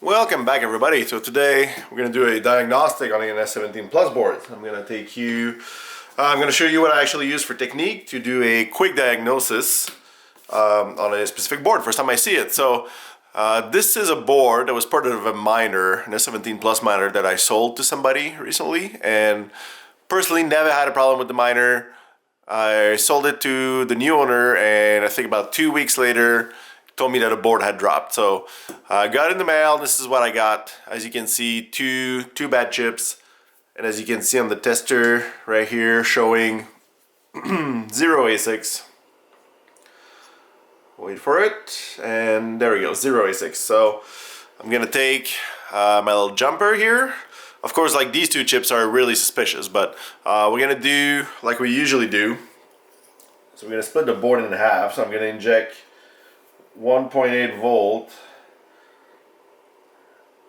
Welcome back, everybody. So today we're going to do a diagnostic on an S17 Plus board. I'm going to show you what I actually use for technique to do a quick diagnosis on a specific board. First time I see it. So this is a board that was part of a miner, an S17 Plus miner that I sold to somebody recently, and personally never had a problem with the miner. I sold it to the new owner, and I think about 2 weeks later told me that a board had dropped. So I got it in the mail. This is what I got. As you can see, two bad chips, and as you can see on the tester right here showing 0 ASICs. Wait for it, and there we go, 0 ASICs. So I'm gonna take my little jumper here. Of course, like, these two chips are really suspicious, but we're gonna do like we usually do. So we're gonna split the board in half. So I'm gonna inject 1.8 volt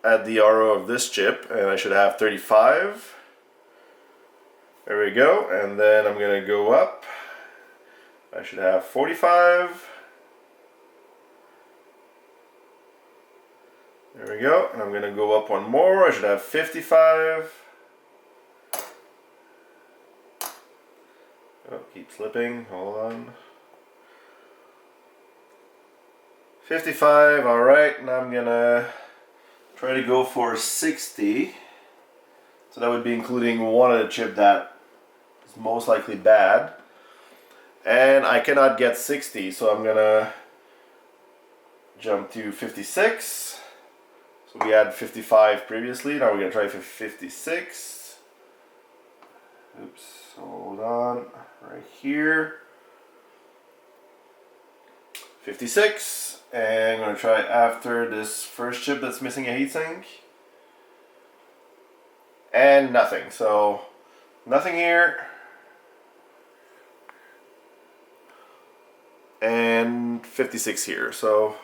at the RO of this chip, and I should have 35. There we go. And then I'm gonna go up. I should have 45. There we go. And I'm gonna go up one more. I should have 55. Oh, keep slipping. Hold on. 55, alright, now I'm gonna try to go for 60. So that would be including one of the chip that is most likely bad. And I cannot get 60, so I'm gonna jump to 56. So we had 55 previously, now we're gonna try for 56. Oops, hold on, right here. 56. And I'm going to try after this first chip that's missing a heatsink. And nothing. So, nothing here. And 56 here. So,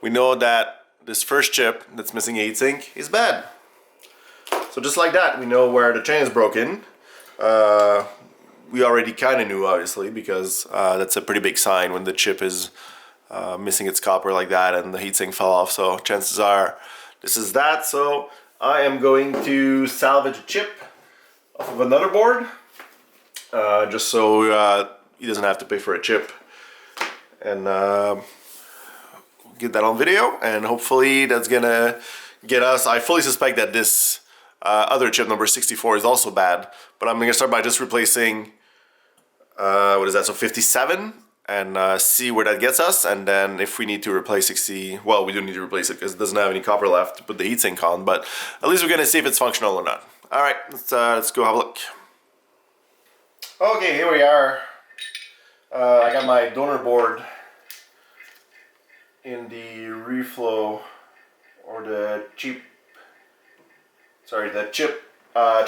we know that this first chip that's missing a heatsink is bad. So just like that, we know where the chain is broken. We already kind of knew, obviously, because that's a pretty big sign when the chip is missing its copper like that and the heatsink fell off. So chances are this is that. So I am going to salvage a chip off of another board, just so he doesn't have to pay for a chip, and get that on video, and hopefully that's gonna get us. I fully suspect that this other chip, number 64, is also bad, but I'm gonna start by just replacing what is that, so 57, and see where that gets us. And then if we need to replace 60, well, we do need to replace it because it doesn't have any copper left to put the heatsink on, but at least we're gonna see if it's functional or not. All right, let's go have a look. Okay, here we are. I got my donor board in the reflow, or the chip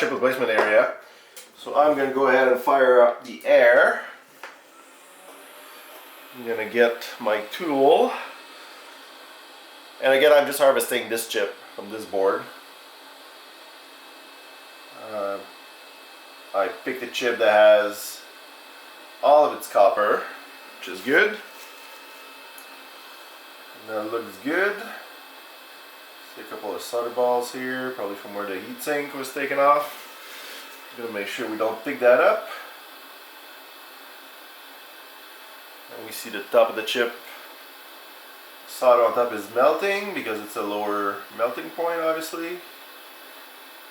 replacement area. So I'm going to go ahead and fire up the air. I'm going to get my tool. And again, I'm just harvesting this chip from this board. I picked a chip that has all of its copper, which is good. And that looks good. See a couple of solder balls here, probably from where the heatsink was taken off. I'm gonna make sure we don't pick that up. And we see the top of the chip, solder on top is melting because it's a lower melting point, obviously.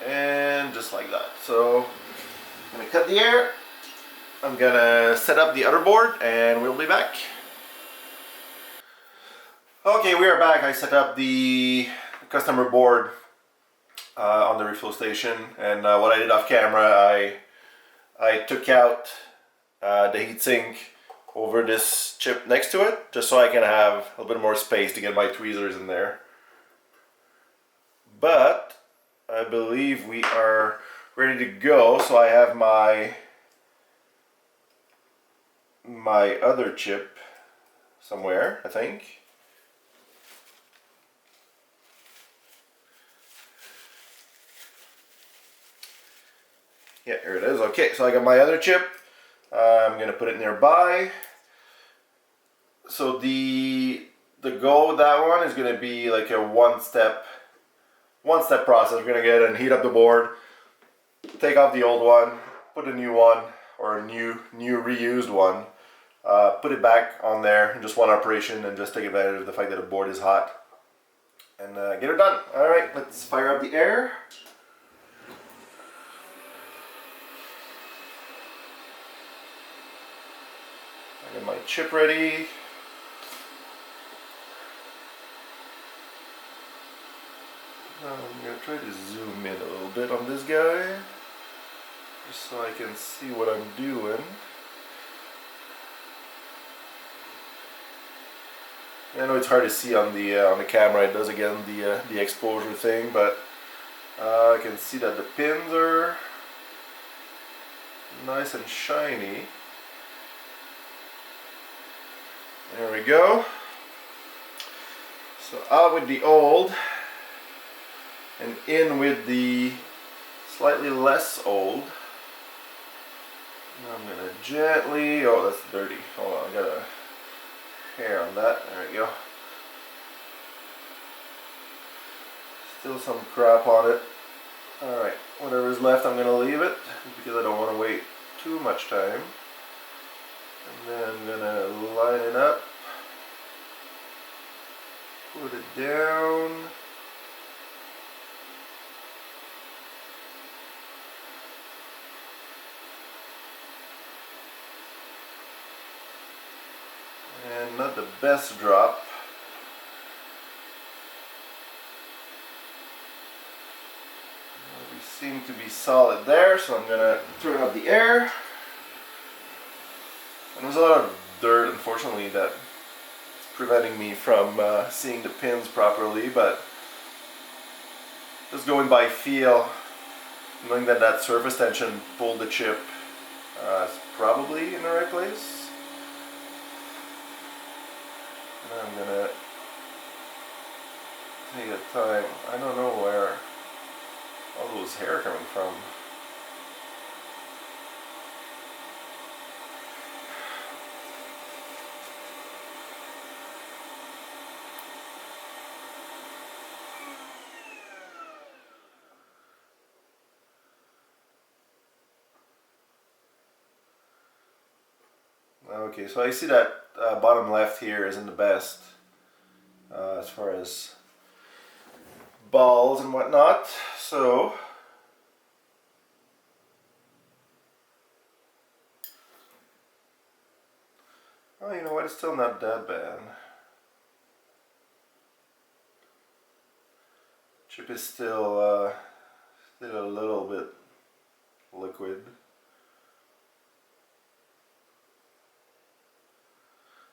And just like that. So I'm gonna cut the air. I'm gonna set up the other board and we'll be back. Okay, we are back. I set up the customer board on the reflow station, and what I did off camera, I took out the heatsink over this chip next to it, just so I can have a little bit more space to get my tweezers in there. But I believe we are ready to go. So I have my other chip somewhere, I think. Yeah, here it is. Okay, so I got my other chip. I'm gonna put it nearby. So the the goal with that one is going to be like a one-step process. We're going to get and heat up the board, take off the old one, put a new one, or a new reused one, put it back on there in just one operation, and just take advantage of the fact that the board is hot, and get it done. All right, let's fire up the air. I got my chip ready. I'm going to try to zoom in a little bit on this guy, just so I can see what I'm doing. I know it's hard to see on the camera. It does again the exposure thing, but I can see that the pins are nice and shiny. There we go. So out with the old, and in with the slightly less old. Now I'm gonna gently, oh that's dirty, hold on, I got a hair on that, there we go. Still some crap on it. Alright, whatever's left I'm gonna leave it, because I don't want to wait too much time. And then I'm gonna line it up, put it down. And not the best drop. We seem to be solid there, so I'm gonna turn up the air. And there's a lot of dirt, unfortunately, that's preventing me from seeing the pins properly, but just going by feel, knowing that that surface tension pulled the chip, is probably in the right place. I'm gonna take a time. I don't know where all those hair are coming from. Okay, so I see that bottom left here isn't the best as far as balls and whatnot, so oh, you know what, it's still not that bad. Chip is still a little bit liquid.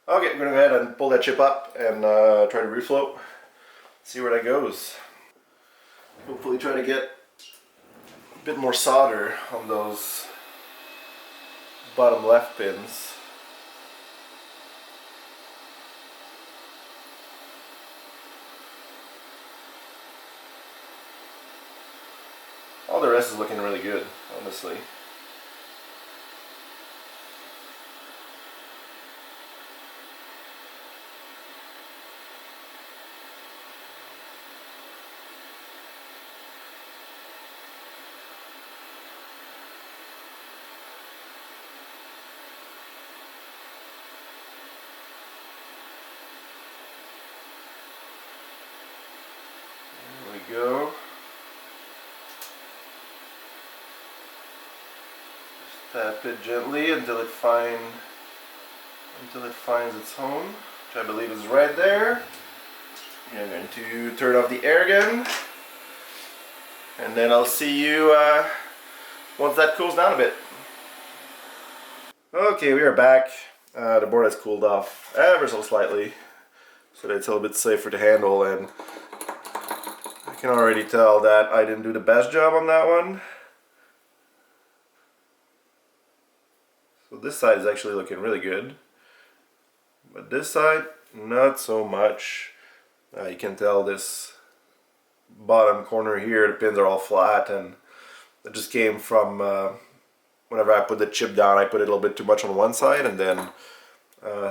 Okay, I'm going to go ahead and pull that chip up and try to refloat, see where that goes. Hopefully try to get a bit more solder on those bottom left pins. All the rest is looking really good, honestly. Go. Just tap it gently until it finds its home, which I believe is right there. I'm going to turn off the air again, and then I'll see you once that cools down a bit. Okay, we are back. The board has cooled off ever so slightly, so that it's a little bit safer to handle, and I can already tell that I didn't do the best job on that one. So this side is actually looking really good, but this side not so much. You can tell this bottom corner here, the pins are all flat, and it just came from whenever I put the chip down, I put it a little bit too much on one side, and then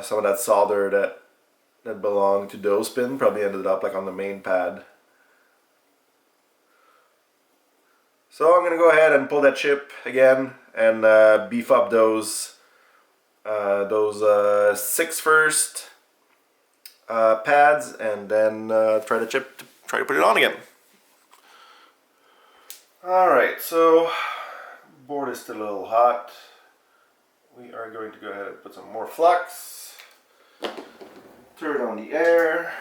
some of that solder that that belonged to those pin probably ended up like on the main pad. So I'm gonna go ahead and pull that chip again and beef up those 6 first pads, and then try to put it on again. Alright, so board is still a little hot. We are going to go ahead and put some more flux. Turn on the air.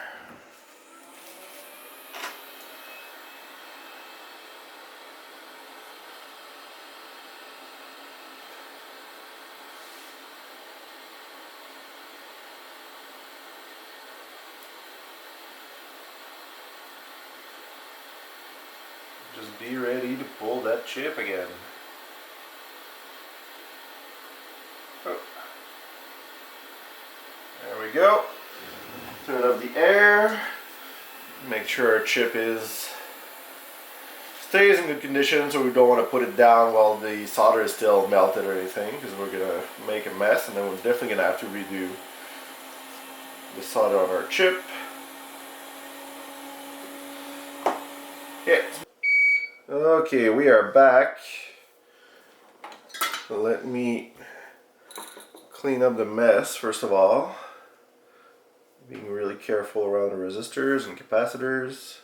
Just be ready to pull that chip again. Oh. There we go. Turn up the air. Make sure our chip stays in good condition, so we don't want to put it down while the solder is still melted or anything, because we're gonna make a mess, and then we're definitely gonna have to redo the solder on our chip. Yeah. Okay, we are back. So let me clean up the mess first of all. Being really careful around the resistors and capacitors.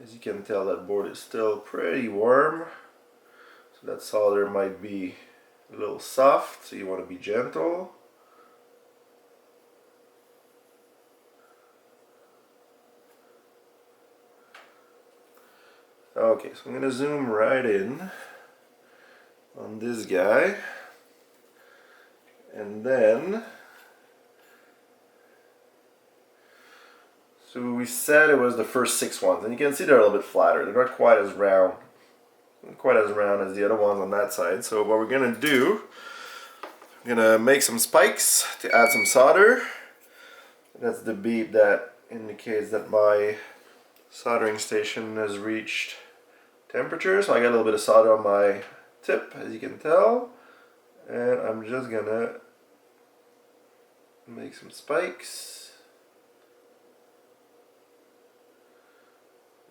As you can tell, that board is still pretty warm. So that solder might be a little soft, so you want to be gentle. Okay, so I'm going to zoom right in on this guy, and then, so we said it was the first 6 ones, and you can see they're a little bit flatter. They're not quite as round, as the other ones on that side. So what we're going to do, I'm going to make some spikes to add some solder. That's the beep that indicates that my soldering station has reached temperature. So I got a little bit of solder on my tip, as you can tell, and I'm just gonna make some spikes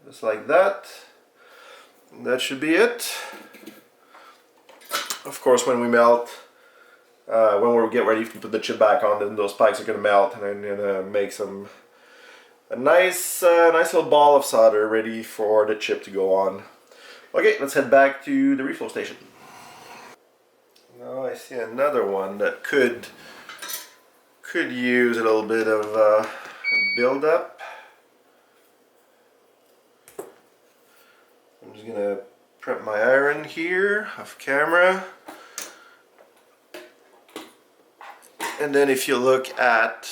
just like that. That should be it. Of course, when we melt, when we get ready to put the chip back on, then those spikes are gonna melt, and I'm gonna make a nice little ball of solder ready for the chip to go on. Okay, let's head back to the reflow station. Now I see another one that could use a little bit of build-up. I'm just gonna prep my iron here off camera. And then if you look at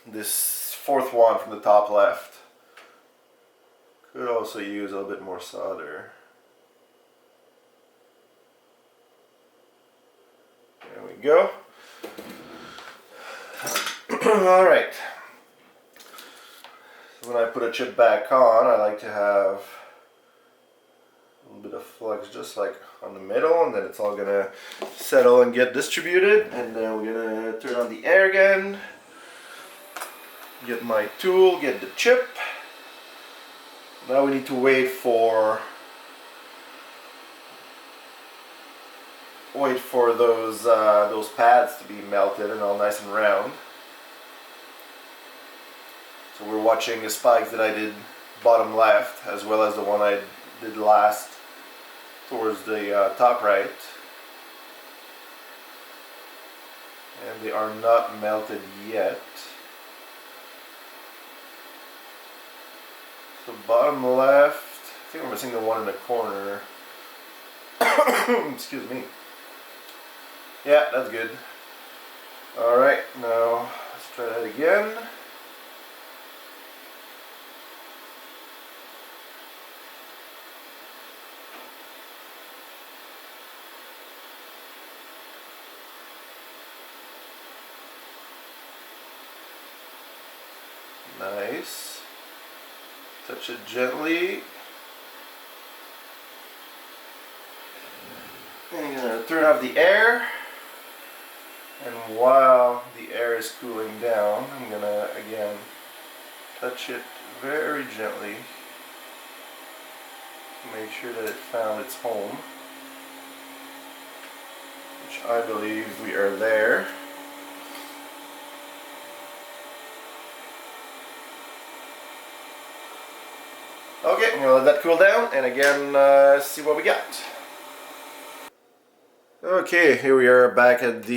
this 4th one from the top left, could also use a little bit more solder. There we go. Alright. So when I put a chip back on, I like to have a little bit of flux just like on the middle, and then it's all gonna settle and get distributed. And then we're gonna turn on the air again. Get my tool, get the chip. Now we need to wait for those pads to be melted and all nice and round. So we're watching the spikes that I did bottom left, as well as the one I did last towards the top right. And they are not melted yet. So bottom left, I think we're missing the one in the corner. Excuse me. Yeah, that's good. Alright, now let's try that again. Nice. Touch it gently. And I'm going to turn off the air. And while the air is cooling down, I'm gonna again touch it very gently to make sure that it found its home, which I believe we are there. Okay, I'm gonna let that cool down and again see what we got. Okay, here we are back at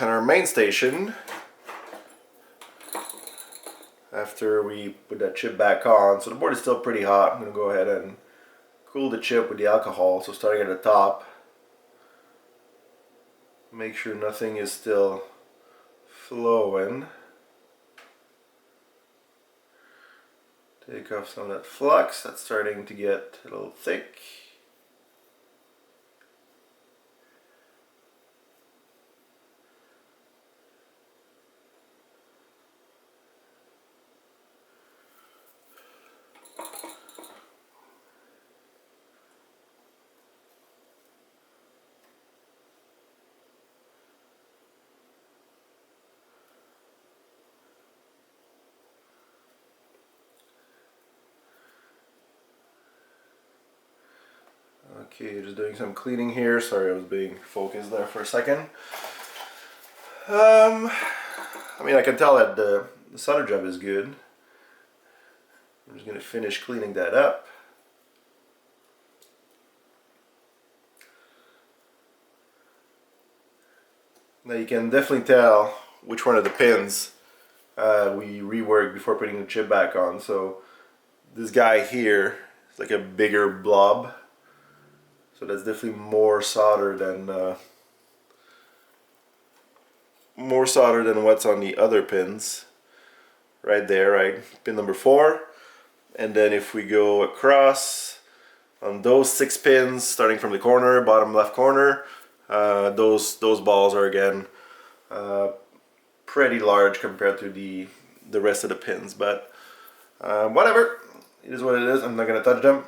our main station. After we put that chip back on, so the board is still pretty hot. I'm gonna go ahead and cool the chip with the alcohol. So starting at the top, make sure nothing is still flowing. Take off some of that flux that's starting to get a little thick. Okay, just doing some cleaning here. Sorry, I was being focused there for a second. I mean, I can tell that the solder job is good. I'm just going to finish cleaning that up. Now you can definitely tell which one of the pins we reworked before putting the chip back on. So this guy here is like a bigger blob. So that's definitely more solder than what's on the other pins. Right there, right? Pin number 4. And then if we go across on those 6 pins, starting from the corner, bottom left corner, those balls are again pretty large compared to the rest of the pins. But whatever, it is what it is. I'm not gonna touch them.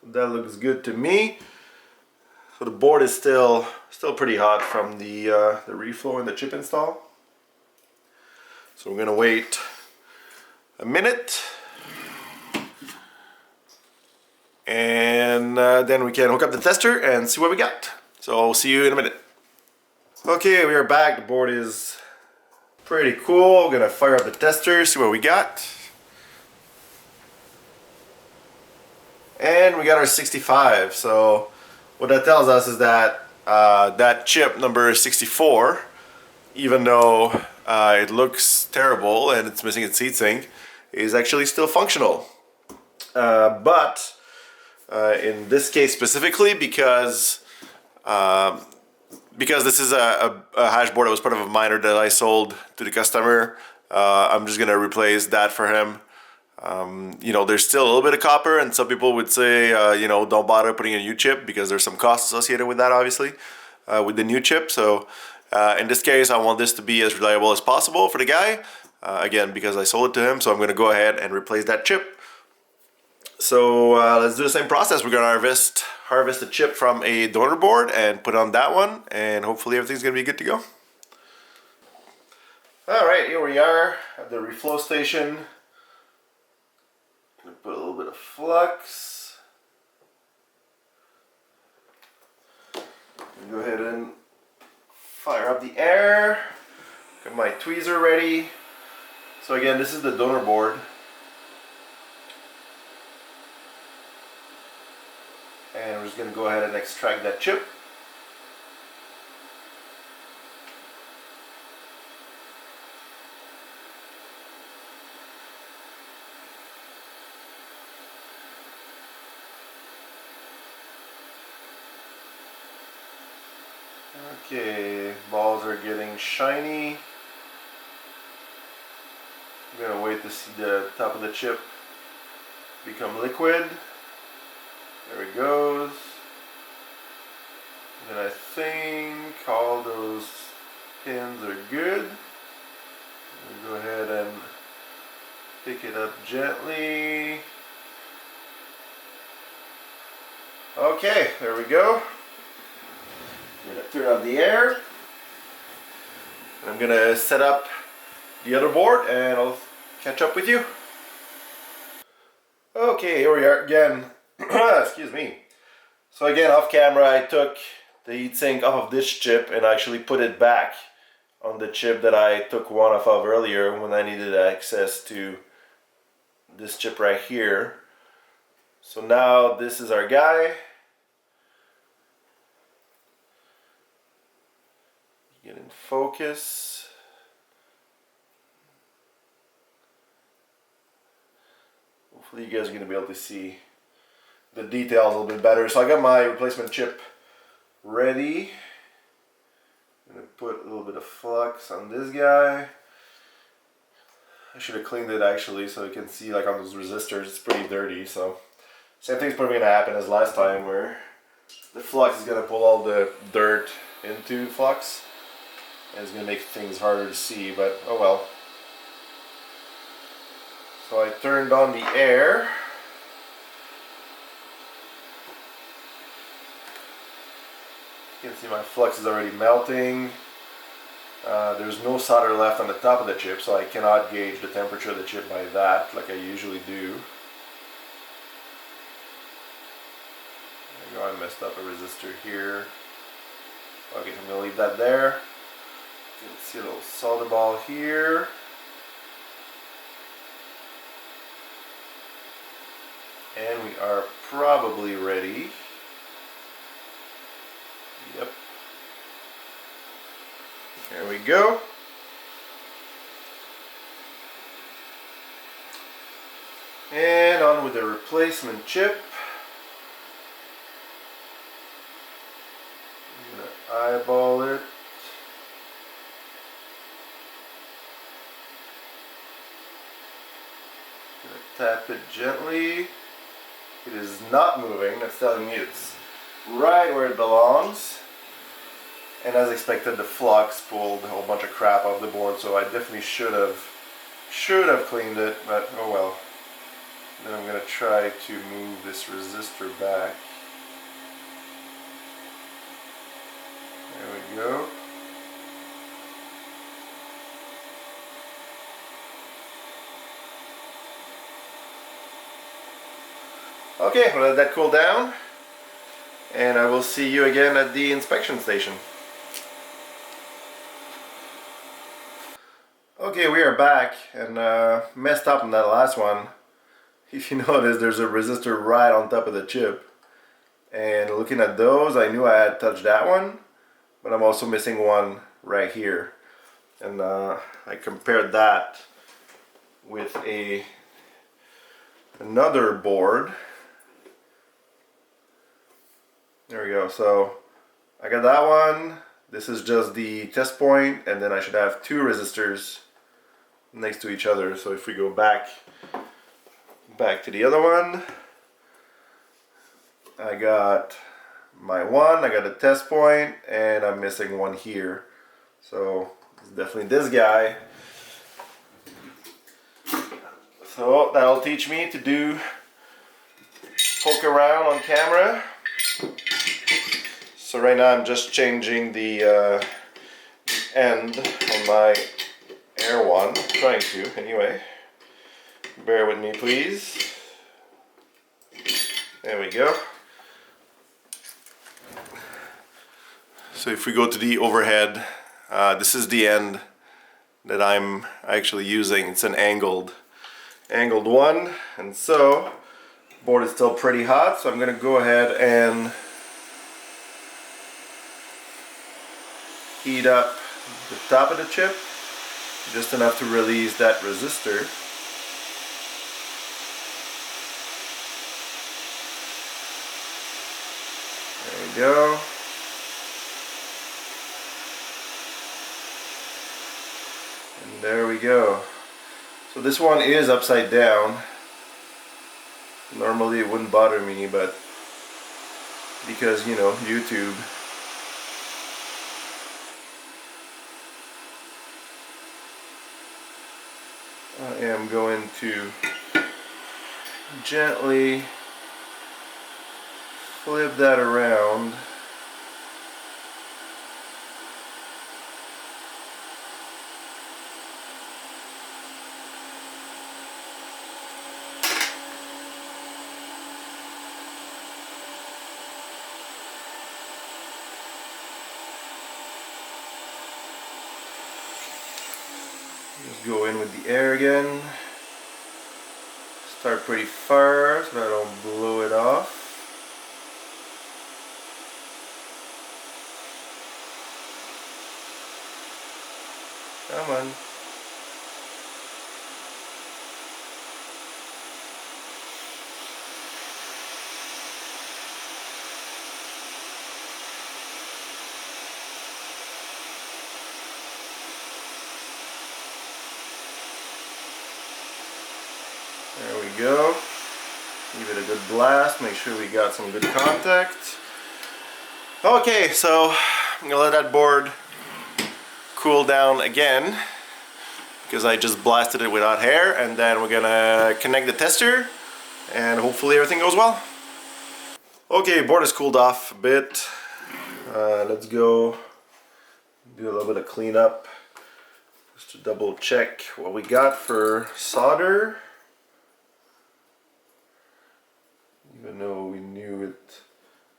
That looks good to me. So the board is still pretty hot from the reflow and the chip install. So we're gonna wait a minute, and then we can hook up the tester and see what we got. So I'll see you in a minute. Okay, we are back. The board is pretty cool. We're gonna fire up the tester, see what we got. And we got our 65. So what that tells us is that that chip number 64, even though it looks terrible and it's missing its heatsink, is actually still functional. But in this case specifically, because this is a hash board that was part of a miner that I sold to the customer, I'm just gonna replace that for him. You know, there's still a little bit of copper, and some people would say, you know, don't bother putting a new chip because there's some costs associated with that, obviously, with the new chip. So in this case, I want this to be as reliable as possible for the guy, again, because I sold it to him. So I'm going to go ahead and replace that chip. So let's do the same process. We're going to harvest the chip from a donor board and put it on that one, and hopefully everything's going to be good to go. All right, here we are at the reflow station. Put a little bit of flux. Go ahead and fire up the air. Got my tweezer ready. So again, this is the donor board. And we're just going to go ahead and extract that chip. Okay, balls are getting shiny. I'm gonna wait to see the top of the chip become liquid. There it goes. And I think all those pins are good. We'll go ahead and pick it up gently. Okay, there we go. I'm gonna turn on the air. I'm gonna set up the other board and I'll catch up with you. Okay, here we are again. Excuse me. So again, off camera, I took the heatsink off of this chip and actually put it back on the chip that I took one off of earlier when I needed access to this chip right here. So now this is our guy. Get in focus. Hopefully you guys are going to be able to see the details a little bit better. So I got my replacement chip ready. I'm going to put a little bit of flux on this guy. I should have cleaned it actually so you can see like on those resistors it's pretty dirty. So same thing's probably going to happen as last time where the flux is going to pull all the dirt into flux. And it's going to make things harder to see, but oh well. So I turned on the air. You can see my flux is already melting. There's no solder left on the top of the chip, so I cannot gauge the temperature of the chip by that, like I usually do. There you go, I messed up a resistor here. Okay, I'm going to leave that there. You can see a little solder ball here. And we are probably ready. Yep. There we go. And on with the replacement chip. I'm going to eyeball it. I'm going to tap it gently. It is not moving. That's telling me it's right where it belongs. And as expected, the flux pulled a whole bunch of crap off the board, so I definitely should have cleaned it, but oh well. Then I'm going to try to move this resistor back. There we go. Okay, we'll let that cool down, and I will see you again at the inspection station. Okay, we are back, and messed up on that last one. If you notice, there's a resistor right on top of the chip, and looking at those, I knew I had touched that one, but I'm also missing one right here. And I compared that with another board. There we go. So I got that one. This is just the test point, and then I should have two resistors next to each other. So if we go back to the other one, I got my one, I got a test point, and I'm missing one here. So it's definitely this guy. So that'll teach me to poke around on camera. So right now I'm just changing the end on my Air one, trying to anyway. Bear with me please. There we go. So if we go to the overhead, this is the end that I'm actually using. It's an angled one, and so the board is still pretty hot, so I'm gonna go ahead and heat up the top of the chip just enough to release that resistor. There we go. And there we go. So this one is upside down. Normally it wouldn't bother me, but because, you know, YouTube. I am going to gently flip that around Just go in with the air again. Start pretty far so that I don't blow it off. Come on. There we go. Give it a good blast. Make sure we got some good contact. Okay, so I'm gonna let that board cool down again because I just blasted it without hair, and then we're gonna connect the tester and hopefully everything goes well. Okay, board is cooled off a bit. Let's go do a little bit of cleanup just to double check what we got for solder. Even though we knew it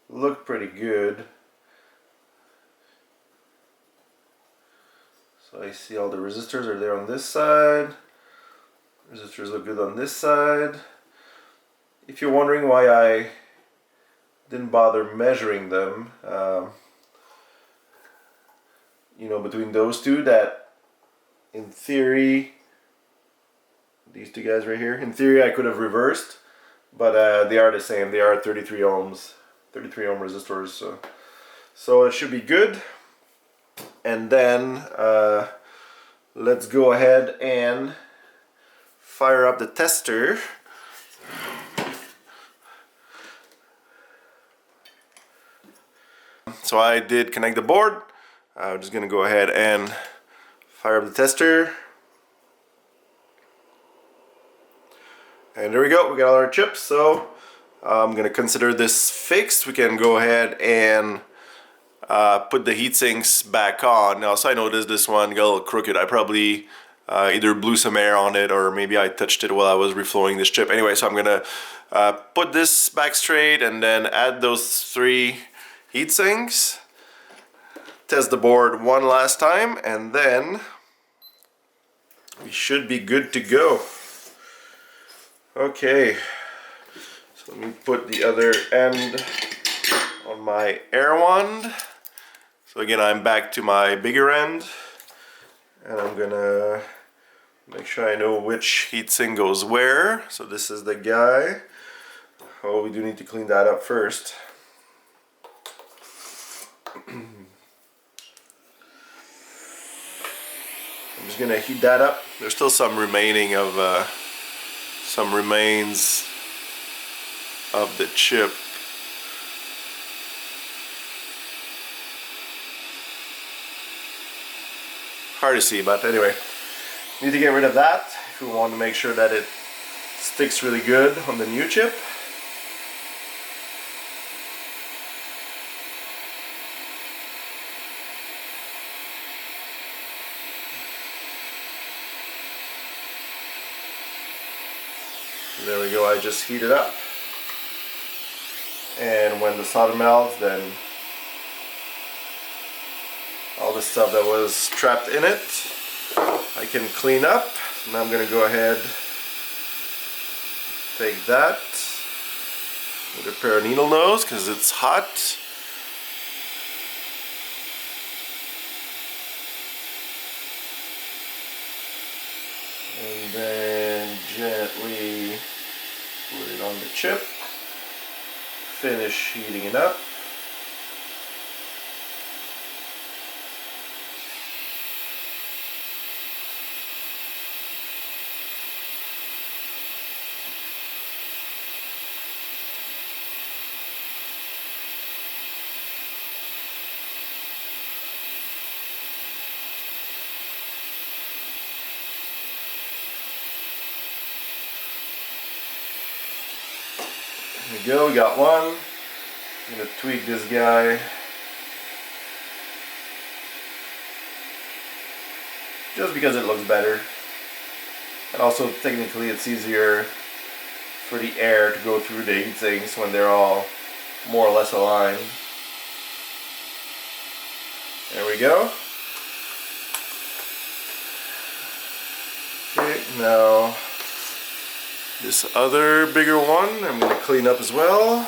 looked pretty good. So I see all the resistors are there on this side. Resistors look good on this side. If you're wondering why I didn't bother measuring them, you know, between those two, that in theory, these two guys right here, in theory I could have reversed, but they are the same. They are 33 ohms, 33 ohm resistors, so it should be good. And then let's go ahead and fire up the tester. So I did connect the board. I'm just gonna go ahead and fire up the tester. And there we go, we got all our chips. So I'm gonna consider this fixed. We can go ahead and put the heat sinks back on. Now, so I noticed this one got a little crooked. I probably either blew some air on it, or maybe I touched it while I was reflowing this chip. Anyway, so I'm gonna put this back straight and then add those 3 heat sinks. Test the board one last time, and then we should be good to go. Okay, so let me put the other end on my air wand. So again, I'm back to my bigger end, and I'm gonna make sure I know which heatsink goes where. So this is the guy. Oh, we do need to clean that up first. I'm just gonna heat that up. There's still some remaining of some remains of the chip. Hard to see, but anyway, need to get rid of that if we want to make sure that it sticks really good on the new chip. There we go, I just heat it up. And when the solder melts, then all the stuff that was trapped in it I can clean up. And I'm gonna go ahead, take that with a pair of needle nose because it's hot. And then gently put it on the chip. Finish heating it up. There we go, we got one. I'm going to tweak this guy. Just because it looks better. And also technically it's easier for the air to go through the heat sinks when they're all more or less aligned. There we go. Okay, now this other bigger one I'm going to clean up as well.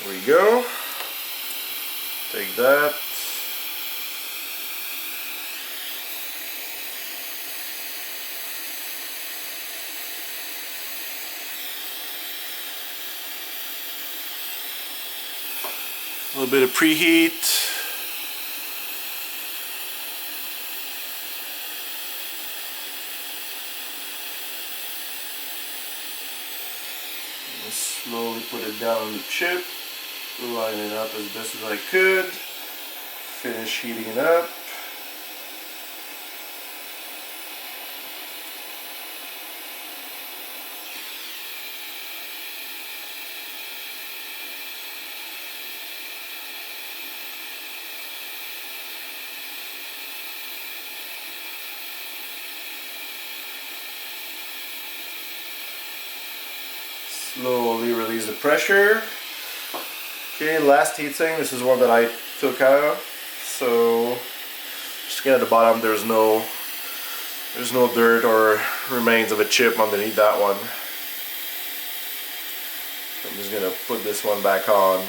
There we go. Take that. A little bit of preheat. Slowly put it down on the chip. Line it up as best as I could. Finish heating it up. Slowly release the pressure. Okay, last heatsink. This is one that I took out. So just get at the bottom. There's no dirt or remains of a chip underneath that one. I'm just gonna put this one back on.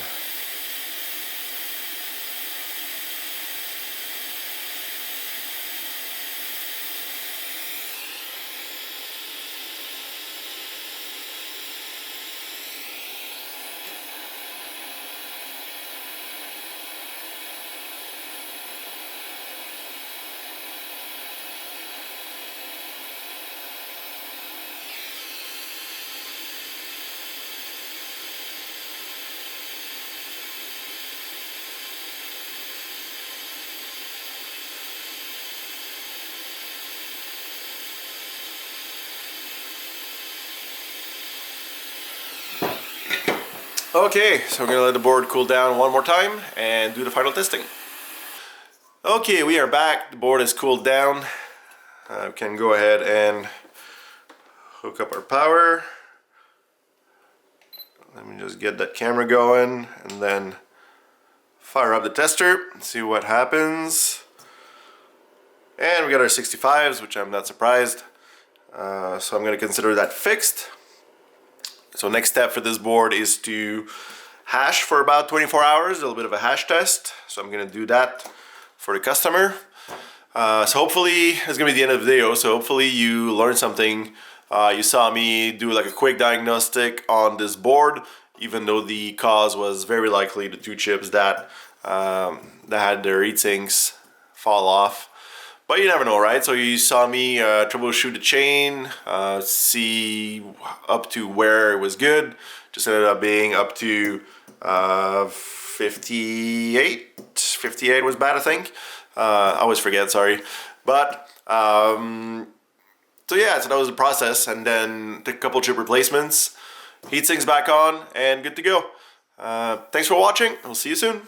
Okay, so we're gonna let the board cool down one more time and do the final testing. Okay, we are back. The board is cooled down. We can go ahead and hook up our power. Let me just get that camera going and then fire up the tester and see what happens. And we got our 65s, which I'm not surprised. So I'm gonna consider that fixed. So next step for this board is to hash for about 24 hours, a little bit of a hash test. So I'm gonna do that for the customer. So hopefully, it's gonna be the end of the video, so hopefully you learned something. You saw me do like a quick diagnostic on this board, even though the cause was very likely the two chips that had their heatsinks fall off. But you never know, right? So you saw me troubleshoot the chain, see up to where it was good. Just ended up being up to 58. 58 was bad, I think. I always forget, sorry. But, so yeah, so that was the process. And then took a couple chip replacements, heatsinks back on, and good to go. Thanks for watching. We'll see you soon.